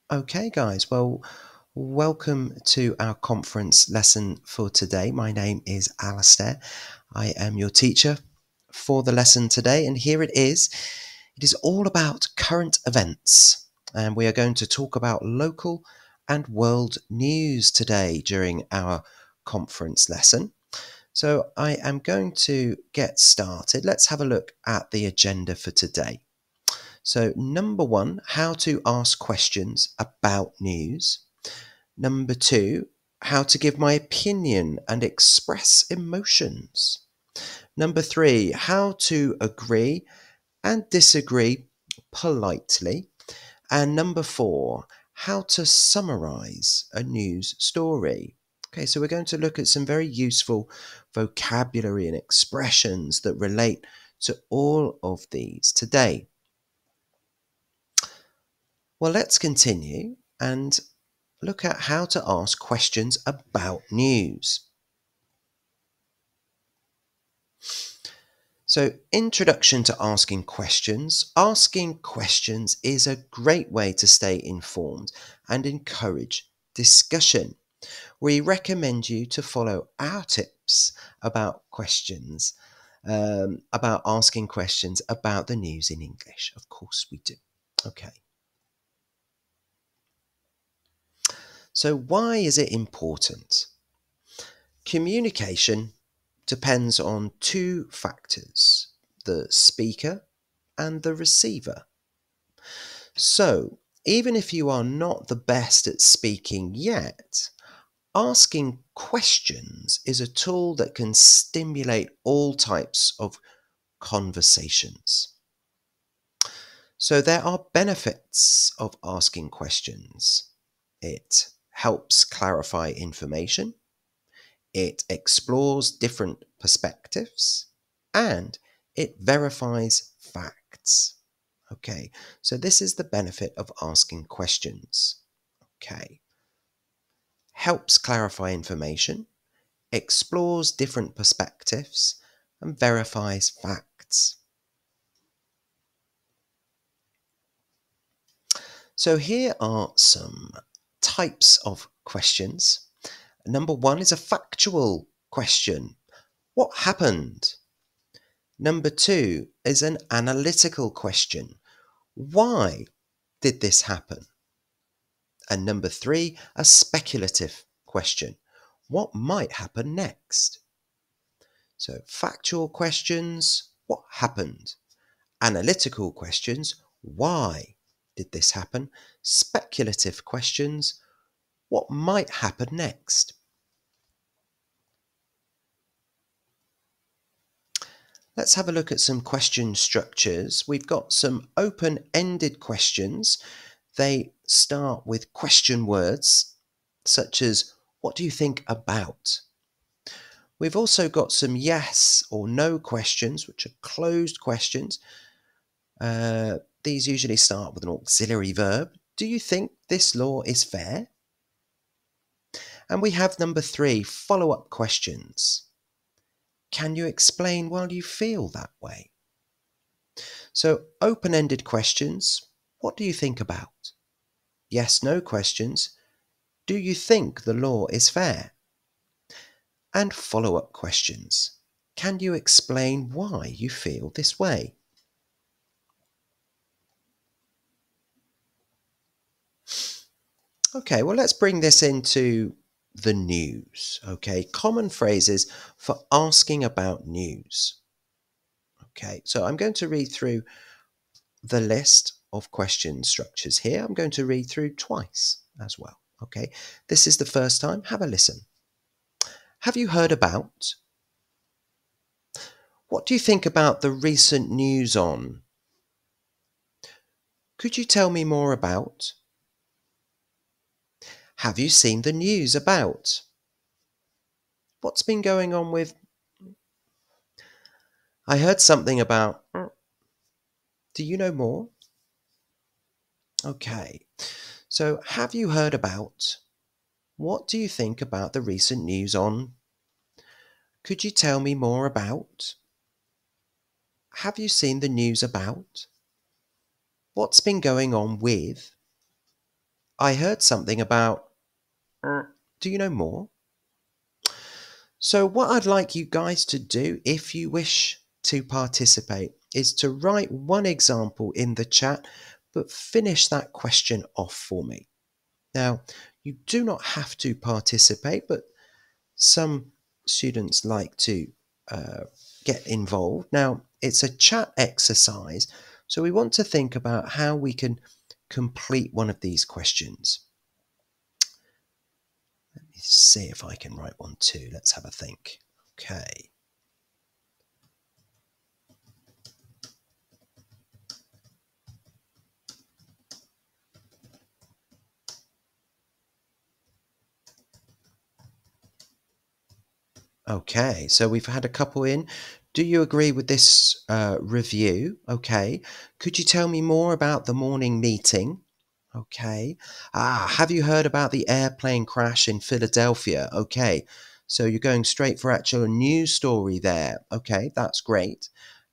Okay, guys, well, welcome to our conference lesson for today. My name is Alistair. I am your teacher for the lesson today, and here it is. It is all about current events, and we are going to talk about local and world news today during our conference lesson. So I am going to get started. Let's have a look at the agenda for today. So number 1, how to ask questions about news. Number 2, how to give my opinion and express emotions. Number 3, how to agree and disagree politely. And number 4, how to summarize a news story. Okay, so we're going to look at some very useful vocabulary and expressions that relate to all of these today. Well, let's continue and look at how to ask questions about news. So, introduction to asking questions. Asking questions is a great way to stay informed and encourage discussion. We recommend you to follow our tips about questions, about asking questions about the news in English. Of course we do. Okay. So why is it important? Communication depends on 2 factors, the speaker and the receiver. So even if you are not the best at speaking yet, asking questions is a tool that can stimulate all types of conversations. So there are benefits of asking questions. It helps clarify information, it explores different perspectives, and it verifies facts. Okay, so this is the benefit of asking questions. Okay, helps clarify information, explores different perspectives, and verifies facts. So here are some types of questions. Number 1 is a factual question. What happened? Number 2 is an analytical question. Why did this happen? And number 3, a speculative question. What might happen next? So factual questions, what happened? Analytical questions, why did this happen? Speculative questions, what might happen next? Let's have a look at some question structures. We've got some open-ended questions. They start with question words, such as, what do you think about? We've also got some yes or no questions, which are closed questions. These usually start with an auxiliary verb. Do you think this law is fair? And we have number 3, follow-up questions. Can you explain why you feel that way? So open-ended questions, what do you think about? Yes, no questions, do you think the law is fair? And follow-up questions, can you explain why you feel this way? Okay, well, let's bring this into the news. Okay, common phrases for asking about news. Okay, so I'm going to read through the list of question structures here. I'm going to read through twice as well. Okay, this is the first time. Have a listen. Have you heard about? What do you think about the recent news on? Could you tell me more about? Have you seen the news about? What's been going on with? I heard something about. Do you know more? Okay, so have you heard about? What do you think about the recent news on? Could you tell me more about? Have you seen the news about? What's been going on with? I heard something about. Do you know more? So what I'd like you guys to do, if you wish to participate, is to write one example in the chat, but finish that question off for me. Now, you do not have to participate, but some students like to get involved. Now, it's a chat exercise, so we want to think about how we can complete one of these questions. Let me see if I can write one too. Let's have a think. Okay. Okay, so we've had a couple in. Do you agree with this review? Okay. Could you tell me more about the morning meeting? Okay. Have you heard about the airplane crash in Philadelphia? Okay. So you're going straight for actual news story there. Okay, that's great.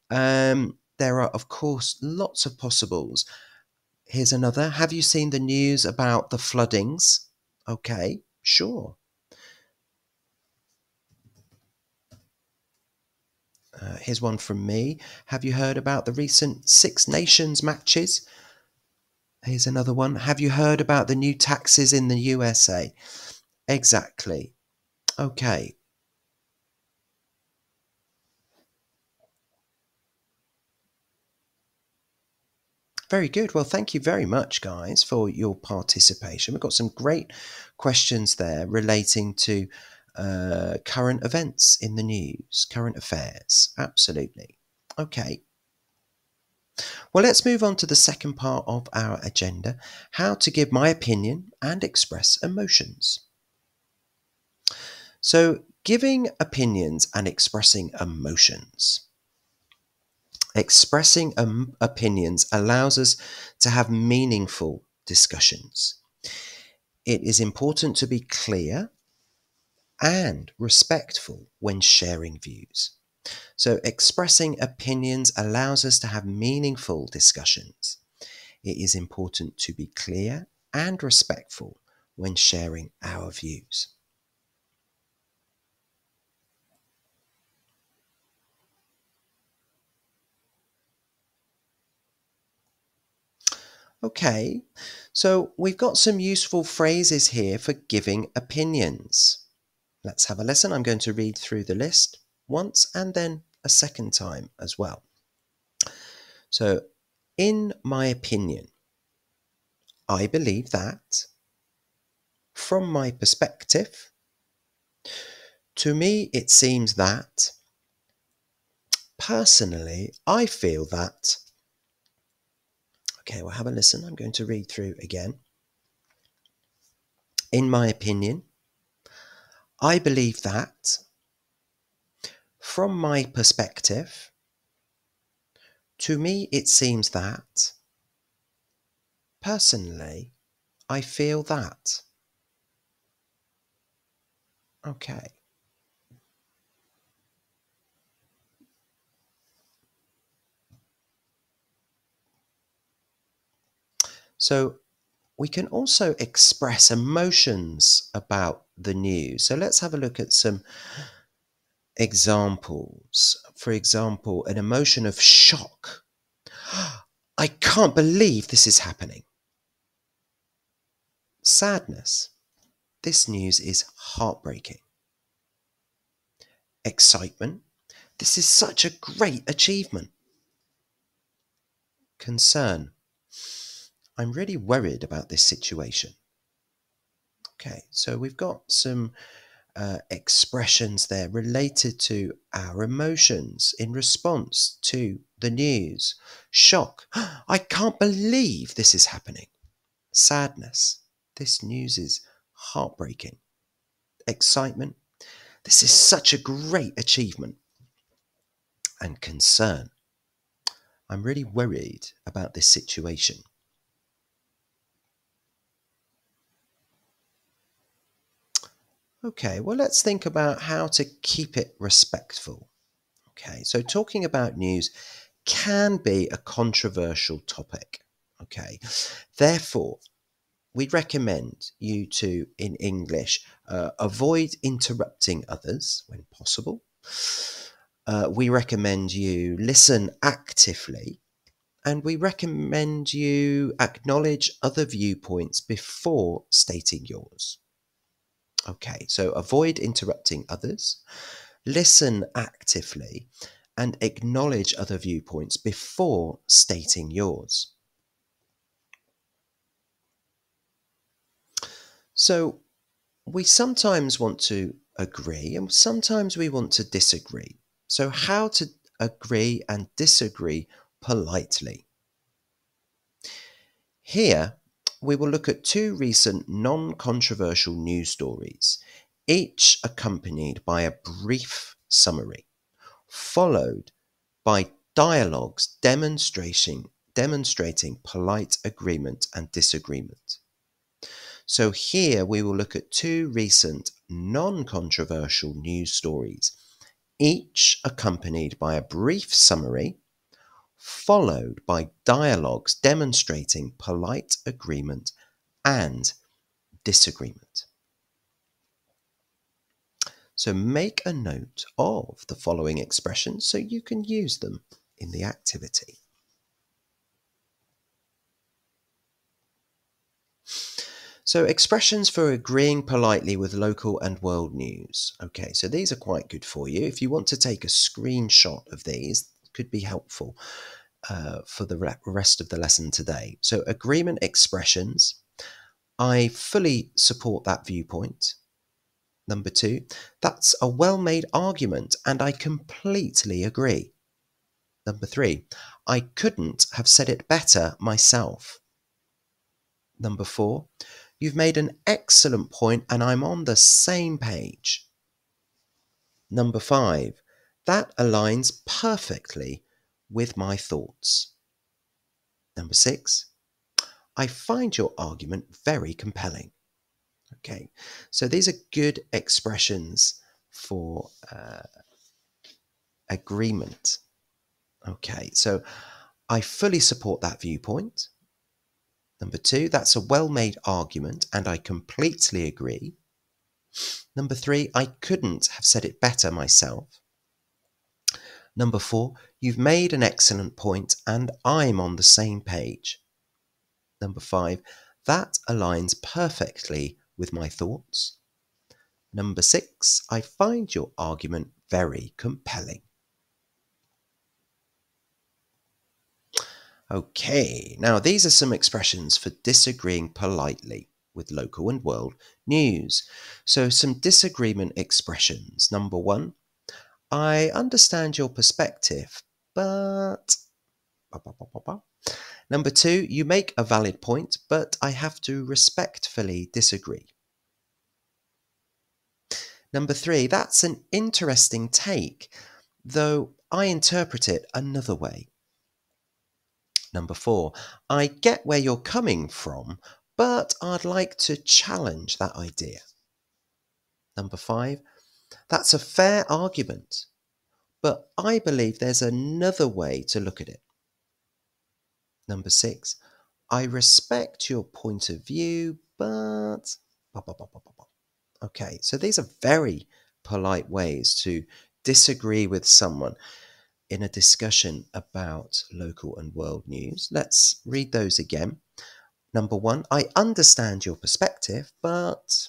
There are, of course, lots of possibles. Here's another. Have you seen the news about the floodings? Okay, sure. Here's one from me. Have you heard about the recent Six Nations matches? Here's another one. Have you heard about the new taxes in the USA? Exactly. Okay. Very good. Well, thank you very much, guys, for your participation. We've got some great questions there relating to current events in the news, current affairs. Absolutely. Okay. Well, let's move on to the second part of our agenda, how to give my opinion and express emotions. So, giving opinions and expressing emotions. Expressing opinions allows us to have meaningful discussions. It is important to be clear and respectful when sharing views. So expressing opinions allows us to have meaningful discussions. It is important to be clear and respectful when sharing our views. Okay, so we've got some useful phrases here for giving opinions. Let's have a listen. I'm going to read through the list once and then a second time as well. So, in my opinion, I believe that, from my perspective, to me it seems that, personally I feel that. Okay, well, have a listen. I'm going to read through again. In my opinion, I believe that, from my perspective, to me it seems that, personally I feel that. Okay. So we can also express emotions about the news. So let's have a look at some examples. For example, an emotion of shock. I can't believe this is happening. Sadness. This news is heartbreaking. Excitement. This is such a great achievement. Concern. I'm really worried about this situation. Okay, so we've got some expressions there related to our emotions in response to the news. Shock. I can't believe this is happening. Sadness. This news is heartbreaking. Excitement. This is such a great achievement. And concern. I'm really worried about this situation. Okay, well, let's think about how to keep it respectful. Okay, so talking about news can be a controversial topic. Okay, therefore, we recommend you to, in English, avoid interrupting others when possible. We recommend you listen actively, and we recommend you acknowledge other viewpoints before stating yours. Okay, so avoid interrupting others, listen actively, and acknowledge other viewpoints before stating yours. So we sometimes want to agree and sometimes we want to disagree. So how to agree and disagree politely? Here, we will look at two recent non-controversial news stories, each accompanied by a brief summary, followed by dialogues demonstrating polite agreement and disagreement. So here we will look at two recent non-controversial news stories, each accompanied by a brief summary, followed by dialogues demonstrating polite agreement and disagreement. So make a note of the following expressions so you can use them in the activity. So expressions for agreeing politely with local and world news. Okay, so these are quite good for you. If you want to take a screenshot of these, it could be helpful for the rest of the lesson today. So agreement expressions. I fully support that viewpoint. Number 2, that's a well-made argument and I completely agree. Number 3, I couldn't have said it better myself. Number 4, you've made an excellent point and I'm on the same page. Number 5, that aligns perfectly with my thoughts. Number 6, I find your argument very compelling. Okay, so these are good expressions for agreement. Okay, so I fully support that viewpoint. Number 2, that's a well-made argument and I completely agree. Number 3, I couldn't have said it better myself. Number 4, you've made an excellent point and I'm on the same page. Number 5, that aligns perfectly with my thoughts. Number 6, I find your argument very compelling. Okay, now these are some expressions for disagreeing politely with local and world news. So some disagreement expressions. Number 1, I understand your perspective, but... Number 2, you make a valid point, but I have to respectfully disagree. Number 3, that's an interesting take, though I interpret it another way. Number 4, I get where you're coming from, but I'd like to challenge that idea. Number 5, that's a fair argument, but I believe there's another way to look at it. Number 6, I respect your point of view, but... Okay, so these are very polite ways to disagree with someone in a discussion about local and world news. Let's read those again. Number 1, I understand your perspective, but...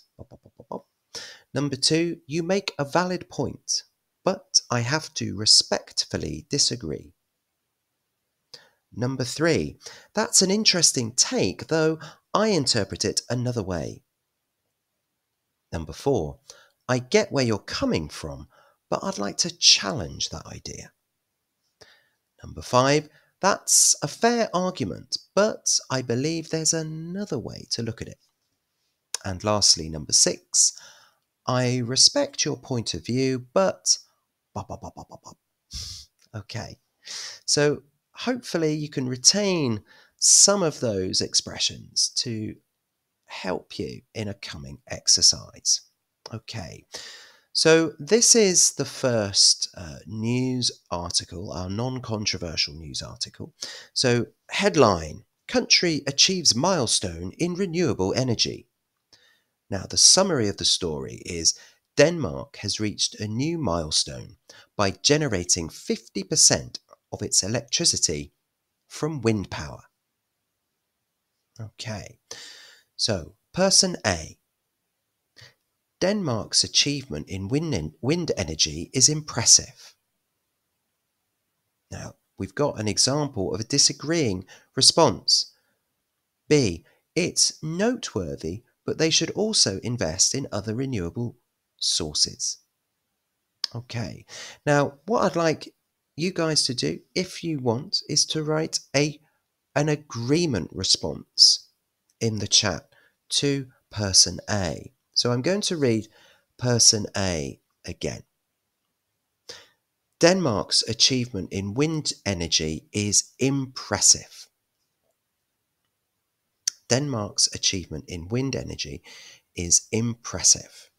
Number 2, you make a valid point, but I have to respectfully disagree. Number 3, that's an interesting take, though I interpret it another way. Number 4, I get where you're coming from, but I'd like to challenge that idea. Number 5, that's a fair argument, but I believe there's another way to look at it. And lastly, number 6, I respect your point of view, but... Okay, so hopefully you can retain some of those expressions to help you in a coming exercise. Okay, so this is the first news article, our non-controversial news article. So headline, Country achieves milestone in renewable energy. Now, the summary of the story is Denmark has reached a new milestone by generating 50% of its electricity from wind power. Okay, so person A. Denmark's achievement in wind energy is impressive. Now, we've got an example of a disagreeing response. B. It's noteworthy, but they should also invest in other renewable sources. Okay, now what I'd like you guys to do, if you want, is to write an agreement response in the chat to person A. So I'm going to read person A again. Denmark's achievement in wind energy is impressive. Denmark's achievement in wind energy is impressive.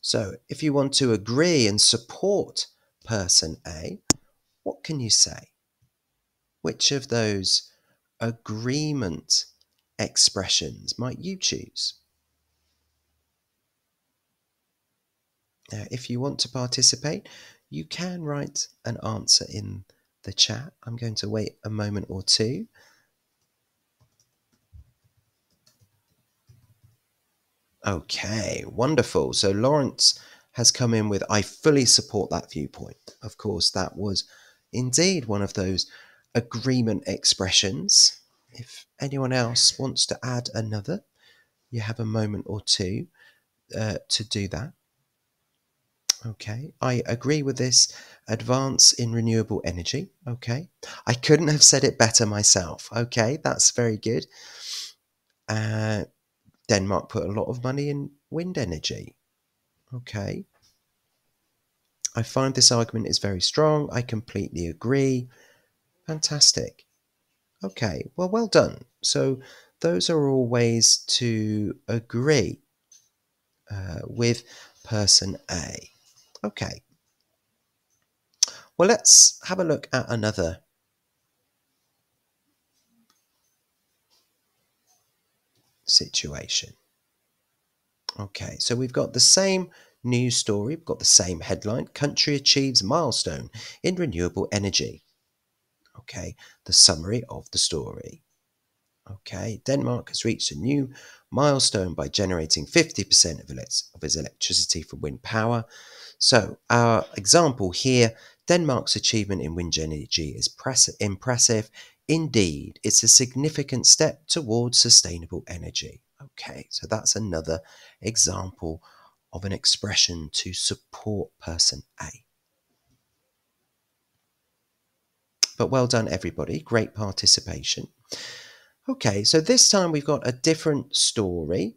So if you want to agree and support person A, what can you say? Which of those agreement expressions might you choose? Now, if you want to participate, you can write an answer in the chat. I'm going to wait a moment or two. Okay, wonderful. So Lawrence has come in with, I fully support that viewpoint. Of course, that was indeed one of those agreement expressions. If anyone else wants to add another, you have a moment or two to do that. Okay, I agree with this. Advance in renewable energy. Okay, I couldn't have said it better myself. Okay, that's very good. Denmark put a lot of money in wind energy. Okay. I find this argument is very strong. I completely agree. Fantastic. Okay, well done. So those are all ways to agree with person A. Okay. Well, let's have a look at another situation. Okay, so we've got the same news story, we've got the same headline, country achieves milestone in renewable energy. Okay, the summary of the story. Okay, Denmark has reached a new milestone by generating 50% of its electricity from wind power. So our example here, Denmark's achievement in wind energy is impressive. Indeed, it's a significant step towards sustainable energy. Okay, so that's another example of an expression to support person A. But well done, everybody. Great participation. Okay, so this time we've got a different story.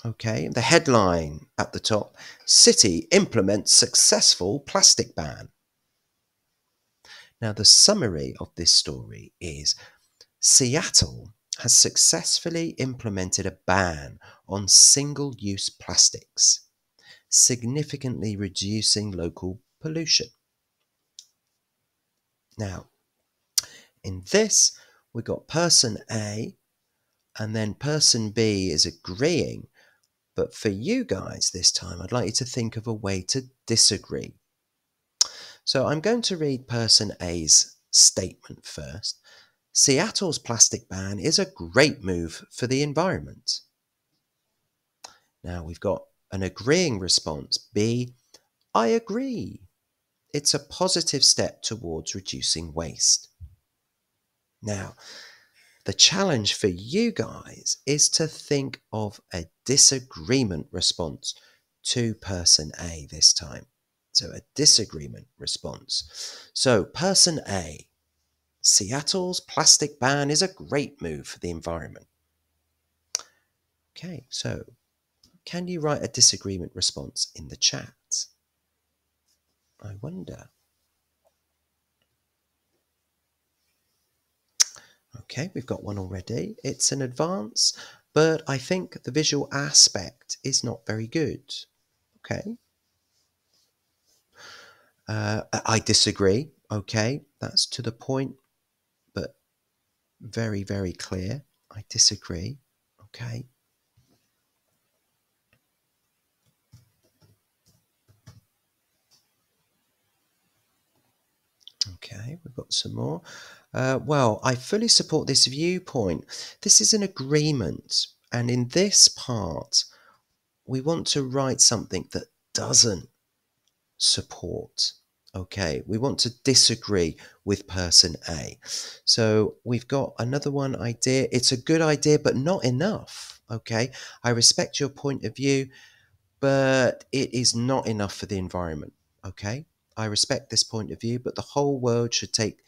Okay, the headline at the top, City implements successful plastic ban. Now, the summary of this story is Seattle has successfully implemented a ban on single-use plastics, significantly reducing local pollution. Now, in this, we've got person A, and then person B is agreeing. But for you guys this time, I'd like you to think of a way to disagree. So I'm going to read person A's statement first. Seattle's plastic ban is a great move for the environment. Now we've got an agreeing response. B, I agree. It's a positive step towards reducing waste. Now, the challenge for you guys is to think of a disagreement response to person A this time. So a disagreement response. So person A, Seattle's plastic ban is a great move for the environment. Okay, so can you write a disagreement response in the chat? I wonder. Okay, we've got one already. It's an advance, but I think the visual aspect is not very good. Okay. I disagree. Okay, that's to the point, but very, very clear. I disagree. Okay. Okay, we've got some more. Well, I fully support this viewpoint. This is an agreement, and in this part, we want to write something that doesn't support. Okay, we want to disagree with person A. So we've got another one idea. It's a good idea, but not enough. Okay, I respect your point of view, but it is not enough for the environment. Okay, I respect this point of view, but the whole world should take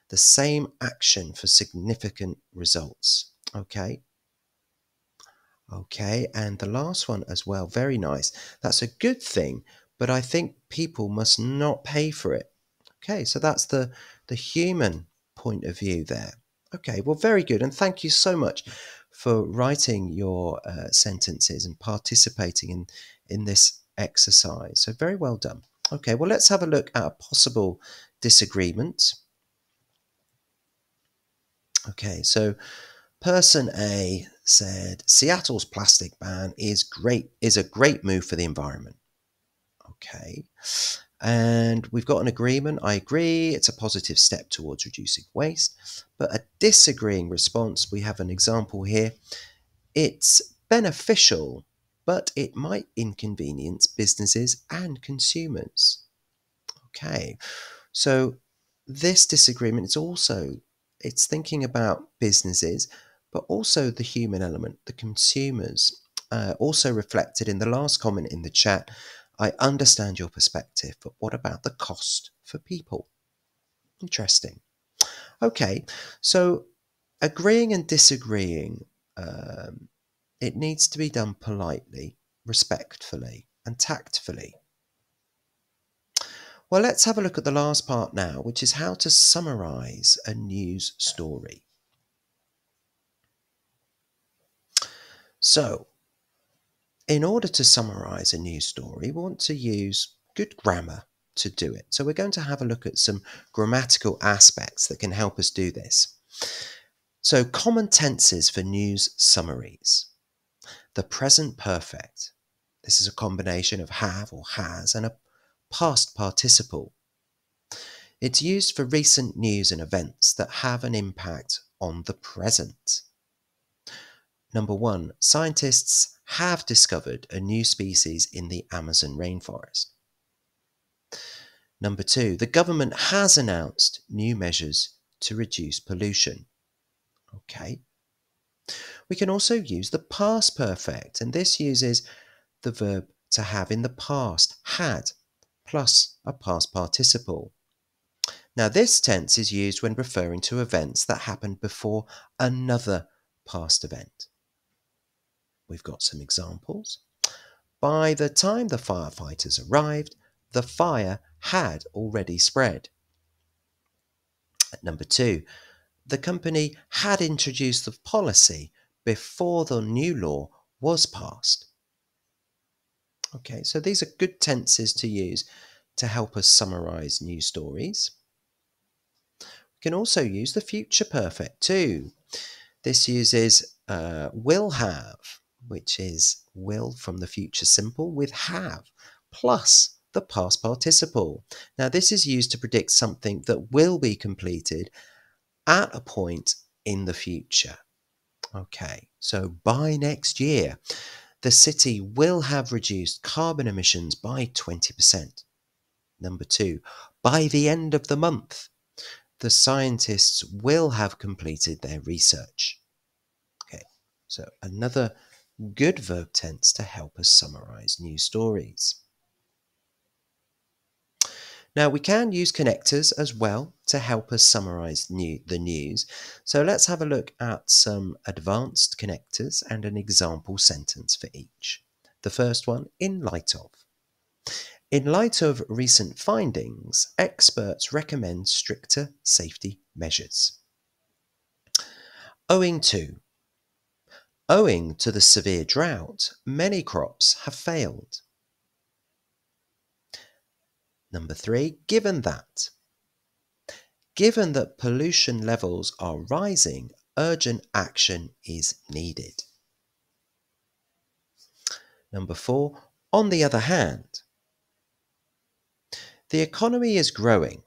the same action for significant results. Okay. Okay, and the last one as well, very nice. That's a good thing, but I think people must not pay for it. Okay, so that's the human point of view there. Okay, well, very good, and thank you so much for writing your sentences and participating in this exercise. So very well done. Okay, well, let's have a look at a possible disagreement. Okay, so person A said, Seattle's plastic ban is a great move for the environment. Okay. And we've got an agreement. I agree. It's a positive step towards reducing waste. But a disagreeing response, we have an example here. It's beneficial, but it might inconvenience businesses and consumers. Okay. So this disagreement is also, it's thinking about businesses, but also the human element, the consumers. Also reflected in the last comment in the chat, I understand your perspective, but what about the cost for people? Interesting. Okay, so agreeing and disagreeing, it needs to be done politely, respectfully, and tactfully. Well, let's have a look at the last part now, which is how to summarize a news story. So, in order to summarize a news story, we want to use good grammar to do it. So we're going to have a look at some grammatical aspects that can help us do this. So common tenses for news summaries. The present perfect. This is a combination of have or has and a past participle. It's used for recent news and events that have an impact on the present. Number 1, scientists have discovered a new species in the Amazon rainforest. Number 2, the government has announced new measures to reduce pollution. Okay. We can also use the past perfect, and this uses the verb to have in the past, had, plus a past participle. Now this tense is used when referring to events that happened before another past event. We've got some examples. By the time the firefighters arrived, the fire had already spread. At number 2, the company had introduced the policy before the new law was passed. Okay, so these are good tenses to use to help us summarize news stories. We can also use the future perfect too. This uses will have, which is will from the future simple, with have, plus the past participle. Now this is used to predict something that will be completed at a point in the future. Okay, so by next year, the city will have reduced carbon emissions by 20%. Number 2, by the end of the month, the scientists will have completed their research. Okay, so another good verb tense to help us summarize news stories. Now we can use connectors as well to help us summarize the news. So let's have a look at some advanced connectors and an example sentence for each. The first one, in light of. In light of recent findings, experts recommend stricter safety measures. Owing to. Owing to the severe drought, many crops have failed. Number 3, given that. Given that pollution levels are rising, urgent action is needed. Number 4, on the other hand. The economy is growing.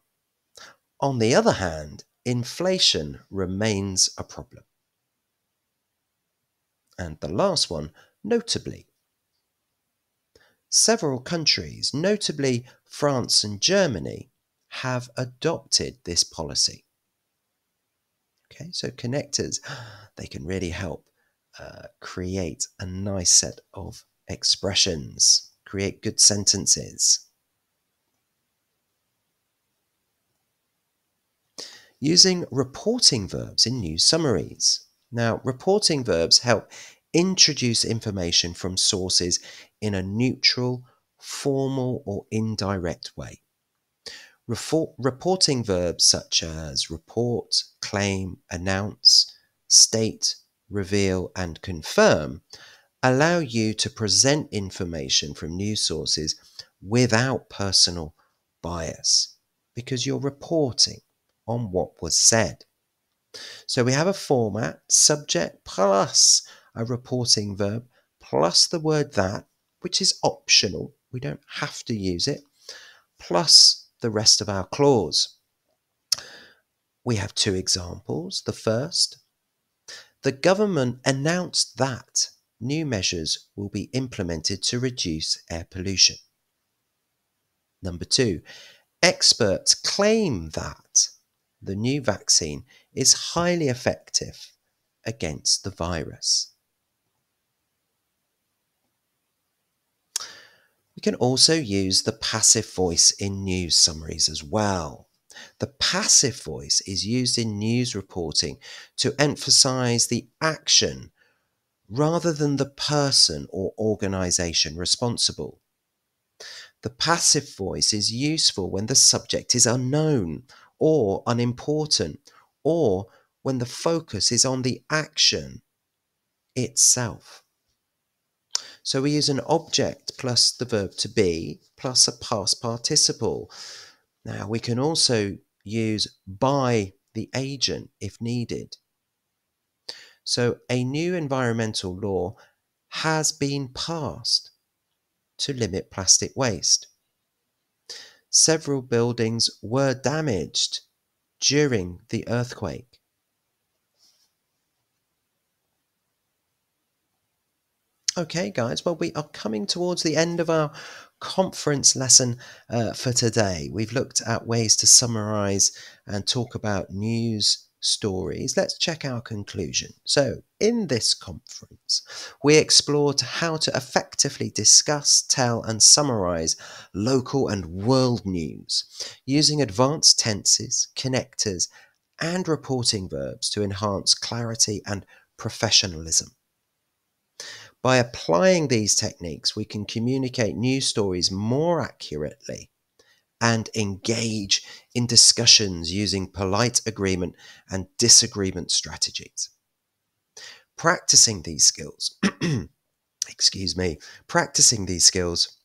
On the other hand, inflation remains a problem. And the last one, notably. Several countries, notably France and Germany, have adopted this policy. Okay, so connectors, they can really help create a nice set of expressions, create good sentences. Using reporting verbs in news summaries. Now, reporting verbs help introduce information from sources in a neutral, formal or indirect way. Reporting verbs such as report, claim, announce, state, reveal and confirm allow you to present information from news sources without personal bias because you're reporting on what was said. So we have a format, subject plus a reporting verb plus the word that, which is optional. We don't have to use it, plus the rest of our clause. We have 2 examples. The first, the government announced that new measures will be implemented to reduce air pollution. Number 2, experts claim that the new vaccine is highly effective against the virus. We can also use the passive voice in news summaries as well. The passive voice is used in news reporting to emphasize the action rather than the person or organization responsible. The passive voice is useful when the subject is unknown or unimportant, or when the focus is on the action itself. So we use an object plus the verb to be plus a past participle. Now we can also use by the agent if needed. So a new environmental law has been passed to limit plastic waste. Several buildings were damaged during the earthquake. Okay, guys, well, we are coming towards the end of our conference lesson for today. We've looked at ways to summarize and talk about news stories. Let's check our conclusion. So, in this conference, we explored how to effectively discuss, tell, and summarize local and world news using advanced tenses, connectors, and reporting verbs to enhance clarity and professionalism. By applying these techniques, we can communicate news stories more accurately and engage in discussions using polite agreement and disagreement strategies. Practicing these skills, practicing these skills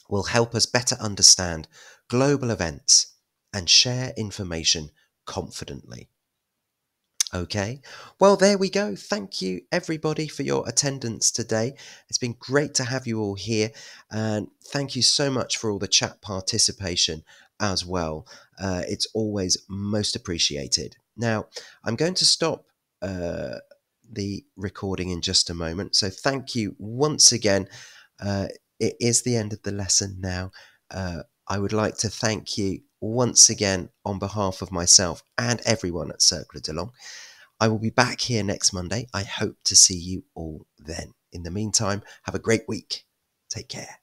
will help us better understand global events and share information confidently. Okay, well, there we go. Thank you, everybody, for your attendance today. It's been great to have you all here, and thank you so much for all the chat participation as well. It's always most appreciated. Now, I'm going to stop the recording in just a moment, so thank you once again. It is the end of the lesson now. I would like to thank you once again on behalf of myself and everyone at Cercle de Langues. I will be back here next Monday. I hope to see you all then. In the meantime, have a great week. Take care.